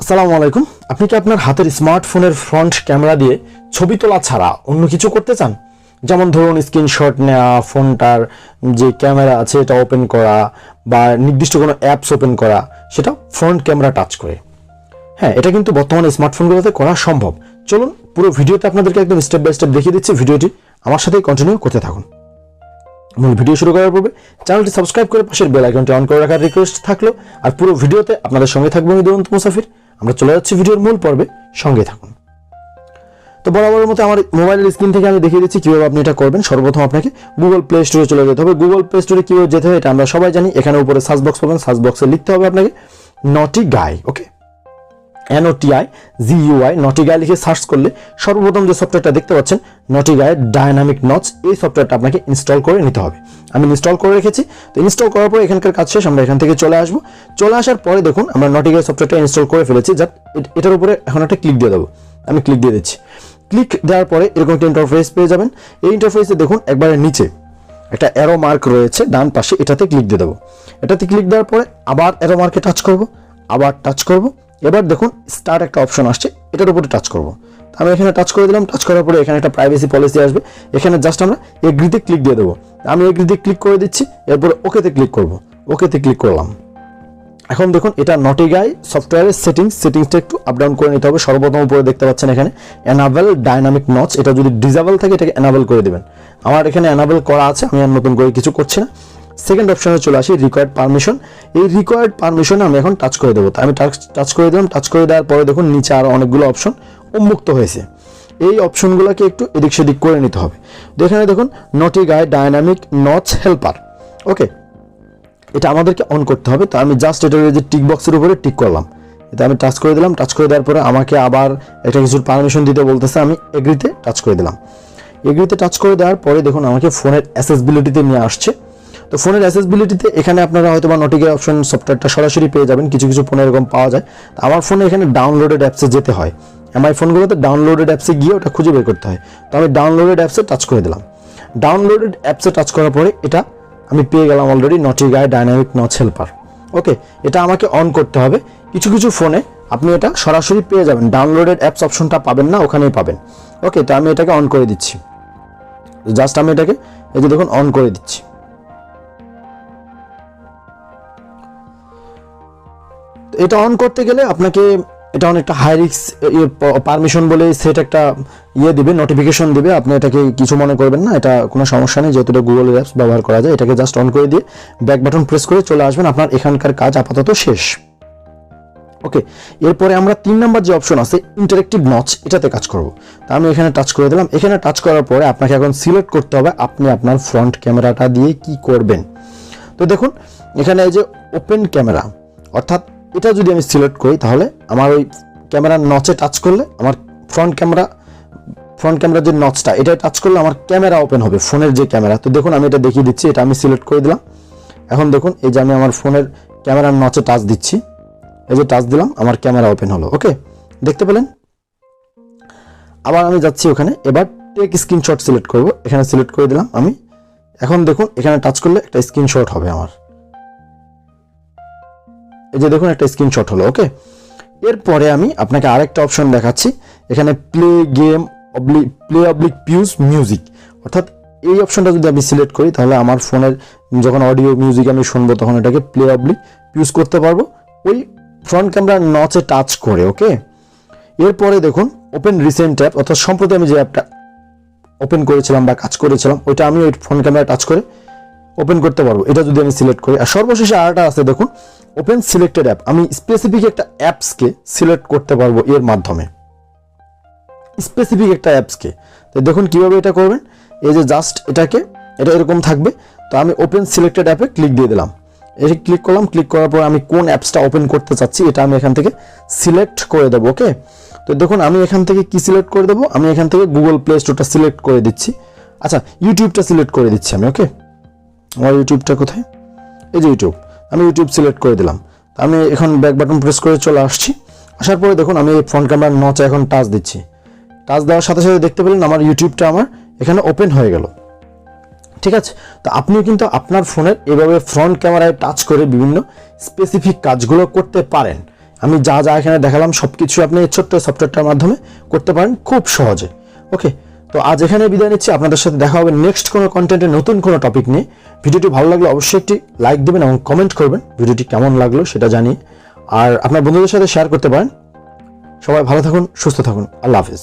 আসসালামু আলাইকুম। আপনি কি আপনার হাতের স্মার্টফোনের ফ্রন্ট ক্যামেরা দিয়ে ছবি তোলা ছাড়া অন্য কিছু করতে চান? যেমন ধরুন স্ক্রিনশট নেওয়া, ফোনটার যে ক্যামেরা আছে এটা ওপেন করা বা নির্দিষ্ট কোনো অ্যাপস ওপেন করা, সেটা ফ্রন্ট ক্যামেরা টাচ করে। হ্যাঁ, এটা কিন্তু বর্তমানে স্মার্টফোনগুলোতে করা সম্ভব। চলুন পুরো ভিডিওতে আপনাদেরকে একদম স্টেপ বাই স্টেপ দেখিয়ে দিচ্ছি। ভিডিওটি আমার সাথেই কন্টিনিউ করতে থাকুন। মূল ভিডিও শুরু করার পূর্বে চ্যানেলটি সাবস্ক্রাইব করে পাশের বেল আইকনটি অন করে রাখার রিকোয়েস্ট থাকলো। আর পুরো ভিডিওতে আপনাদের সঙ্গে থাকবো আমি দুরন্ত মুসাফির। আমরা চলে যাচ্ছি ভিডিওর মূল পর্বে, সঙ্গে থাকুন। তো বরাবরের মতো আমার মোবাইলের স্ক্রিন থেকে আমি দেখিয়ে দিচ্ছি কিভাবে আপনি এটা করবেন। সর্বপ্রথম আপনাকে গুগল প্লে স্টোরে চলে যেতে হবে। গুগল প্লে স্টোরে কিভাবে যেতে হয় এটা আমরা সবাই জানি। এখানে উপরে সার্চ বক্স পাবেন, সার্চ বক্সে লিখতে হবে আপনাকে নটি গাই। ওকে, NOTIGUI নটি গাই লিখে সার্চ করলে সর্বপ্রথম যে সফটওয়্যারটা দেখতে পাচ্ছেন নটি গায়ের ডায়নামিক নচ, এই সফটওয়্যারটা আপনাকে ইনস্টল করে নিতে হবে। আমি ইনস্টল করে রেখেছি। তো ইনস্টল করার পরে এখানকার কাজ শেষ, আমরা এখান থেকে চলে আসবো। চলে আসার পরে দেখুন আমরা নটি গাই সফটওয়্যারটা ইনস্টল করে ফেলেছি। এটার উপরে এখন একটা ক্লিক দিয়ে দেবো। আমি ক্লিক দিয়ে দিচ্ছি। ক্লিক দেওয়ার পরে এরকম একটা ইন্টারফেস পেয়ে যাবেন। এই ইন্টারফেসে দেখুন একবারে নিচে একটা অ্যারো মার্ক রয়েছে ডান পাশে, এটাতে ক্লিক দিয়ে দেবো। এটাতে ক্লিক দেওয়ার পরে আবার অ্যারো মার্কে টাচ করব, আবার টাচ করব। এবার দেখুন স্টার্ট একটা অপশন আসছে, এটার উপরে টাচ করব। আমি এখানে টাচ করে দিলাম। টাচ করার পরে এখানে একটা প্রাইভেসি পলিসি আসবে, এখানে জাস্ট আমরা এগ্রিতে ক্লিক দিয়ে দেবো। আমি এগ্রিতে ক্লিক করে দিচ্ছি, এরপরে ওকেতে ক্লিক করব। ওকেতে ক্লিক করলাম। এখন দেখুন এটা নটি গাই সফটওয়্যারের সেটিংসটা একটু আপ ডাউন করে নিতে হবে। সর্বপ্রথম উপরে দেখতে পাচ্ছেন এখানে এনাবেল ডায়নামিক নচ, এটা যদি ডিসেবল থাকে এটাকে এনাবেল করে দেবেন। আমার এখানে এনাবেল করা আছে, আমি আর নতুন করে কিছু করছি না। সেকেন্ড অপশনে চলে আসি রিকোয়ার্ড পারমিশন। এই রিকোয়ার্ড পারমিশনে আমি এখন টাচ করে দেবো। আমি টাচ করে দিলাম। টাচ করে দেওয়ার পরে দেখুন নিচে আরও অনেকগুলো অপশন উন্মুক্ত হয়েছে। এই অপশনগুলোকে একটু এদিক সেদিক করে নিতে হবে। এখানে দেখুন নটি গাই ডায়নামিক নচ হেল্পার। ওকে, এটা আমাদেরকে অন করতে হবে। তো আমি জাস্ট এটার যে টিক বক্সের উপরে টিক করলাম। এটা আমি টাচ করে দিলাম। টাচ করে দেওয়ার পরে আমাকে আবার একটা কিছুর পারমিশন দিতে বলতেছে, আমি এগ্রিতে টাচ করে দিলাম। এগ্রিতে টাচ করে দেওয়ার পরে দেখুন আমাকে ফোনের অ্যাসেসবিলিটিতে নিয়ে আসছে। তো ফোনের অ্যাসেসবিলিটিতে এখানে আপনারা হয়তো বা নটি গাই অপশন সফটওয়্যারটা সরাসরি পেয়ে যাবেন, কিছু কিছু ফোনে এরকম পাওয়া যায়। তো আমার ফোনে এখানে ডাউনলোডেড অ্যাপসে যেতে হয়। আমার ফোনগুলোতে ডাউনলোডেড অ্যাপসে গিয়ে ওটা খুঁজে বের করতে হয়। তো আমি ডাউনলোডেড অ্যাপসে টাচ করে দিলাম। ডাউনলোডেড অ্যাপসে টাচ করার পরে এটা আমি পেয়ে গেলাম অলরেডি নটি গাই ডায়নামিক নচ হেল্পার। ওকে, এটা আমাকে অন করতে হবে। কিছু কিছু ফোনে আপনি এটা সরাসরি পেয়ে যাবেন, ডাউনলোডেড অ্যাপস অপশনটা পাবেন না, ওখানেই পাবেন। ওকে, তো আমি এটাকে অন করে দিচ্ছি। জাস্ট আমি এটাকে এই যে দেখুন অন করে দিচ্ছি। এটা অন করতে গেলে আপনাকে এটা অনেকটা হাই রিস্ক পারমিশন বলে সেট একটা দিবে, নোটিফিকেশন দিবে। আপনি এটাকে কিছু মনে করবেন না, এটা কোনো সমস্যা নেই, যেহেতু এটা গুগল অ্যাপস ব্যবহার করা যায়। এটাকে জাস্ট অন করে দিয়ে ব্যাক বাটন প্রেস করে চলে আসবেন। আপনার এখানকার কাজ আপাতত শেষ। ওকে, এরপরে আমরা 3 নম্বর যে অপশন আছে ইন্টারেক্টিভ নচ, এটাতে কাজ করব। তো আমি এখানে টাচ করে দিলাম। এখানে টাচ করার পরে আপনাকে এখন সিলেক্ট করতে হবে আপনি আপনার ফ্রন্ট ক্যামেরাটা দিয়ে কি করবেন। তো দেখুন এখানে এই যে ওপেন ক্যামেরা, অর্থাৎ এটা যদি আমি সিলেক্ট করি তাহলে আমার ওই ক্যামেরার নচে টাচ করলে আমার ফ্রন্ট ক্যামেরার যে নচটা এটা টাচ করলে আমার ক্যামেরা ওপেন হবে, ফোনের যে ক্যামেরা। তো দেখুন আমি এটা দেখিয়ে দিচ্ছি, এটা আমি সিলেক্ট করে দিলাম। এখন দেখুন এই যে আমি আমার ফোনের ক্যামেরার নচে টাচ দিচ্ছি, এই যে টাচ দিলাম, আমার ক্যামেরা ওপেন হলো। ওকে, দেখতে পেলেন। আবার আমি যাচ্ছি ওখানে, এবার টেক স্ক্রিনশট সিলেক্ট করব। এখানে সিলেক্ট করে দিলাম আমি। এখন দেখুন এখানে টাচ করলে একটা স্ক্রিনশট হবে আমার, এই যে দেখুন একটা স্ক্রিনশট হলো। ওকে, এরপরে আমি আপনাকে আরেকটা অপশন দেখাচ্ছি। এখানে প্লে গেম পিউজ মিউজিক, অর্থাৎ এই অপশনটা যদি আমি সিলেক্ট করি তাহলে আমার ফোনের যখন অডিও মিউজিক আমি শুনবো তখন এটাকে পিউজ করতে পারবো ওই ফ্রন্ট ক্যামেরার নচে টাচ করে। ওকে, এরপরে দেখুন ওপেন রিসেন্ট অ্যাপ, অর্থাৎ সম্প্রতি আমি যে অ্যাপটা ওপেন করেছিলাম বা কাজ করেছিলাম ওইটা আমি ওই ফোন ক্যামেরা টাচ করে ওপেন করতে পারবো, এটা যদি আমি সিলেক্ট করি। আর সর্বশেষে আরেকটা আছে দেখুন ওপেন সিলেক্টেড অ্যাপ, আমি স্পেসিফিক একটা অ্যাপসকে সিলেক্ট করতে পারবো এর মাধ্যমে, স্পেসিফিক একটা অ্যাপসকে। তো দেখুন কিভাবে এটা করবেন। এই যে জাস্ট এটা এরকম থাকবে। তো আমি ওপেন সিলেক্টেড অ্যাপে ক্লিক দিয়ে দিলাম। এটা ক্লিক করলাম। ক্লিক করার পর আমি কোন অ্যাপসটা ওপেন করতে চাচ্ছি এটা আমি এখান থেকে সিলেক্ট করে দেবো। ওকে, তো দেখুন আমি এখান থেকে কি সিলেক্ট করে দেবো, আমি এখান থেকে গুগল প্লে স্টোরটা সিলেক্ট করে দিচ্ছি। আচ্ছা, ইউটিউবটা সিলেক্ট করে দিচ্ছি আমি। ওকে, আমার ইউটিউবটা কোথায়, এই যে ইউটিউব, আমি ইউটিউব সিলেক্ট করে দিলাম। আমি এখন ব্যাক বাটন প্রেস করে চলে আসছি। আসার পরে দেখুন আমি এই ফ্রন্ট ক্যামেরার নচে এখন টাচ দিচ্ছি। টাচ দেওয়ার সাথে সাথে দেখতে পেলেন আমার ইউটিউবটা আমার এখানে ওপেন হয়ে গেল। ঠিক আছে। তো আপনিও কিন্তু আপনার ফোনের এভাবে ফ্রন্ট ক্যামেরায় টাচ করে বিভিন্ন স্পেসিফিক কাজগুলো করতে পারেন। আমি যা যা এখানে দেখালাম সবকিছু আপনি এই ছোট্ট সফটওয়্যারটার মাধ্যমে করতে পারেন খুব সহজে। ওকে, তো আজ এখানে বিদায় নিচ্ছি। আপনাদের সাথে দেখা হবে নেক্সট কোনো কন্টেন্টে নতুন কোনো টপিক নিয়ে। ভিডিওটি ভালো লাগলে অবশ্যই একটি লাইক দেবেন এবং কমেন্ট করবেন ভিডিওটি কেমন লাগলো সেটা জানিয়ে, আর আপনার বন্ধুদের সাথে শেয়ার করতে পারেন। সবাই ভালো থাকুন, সুস্থ থাকুন, আল্লাহ হাফিজ।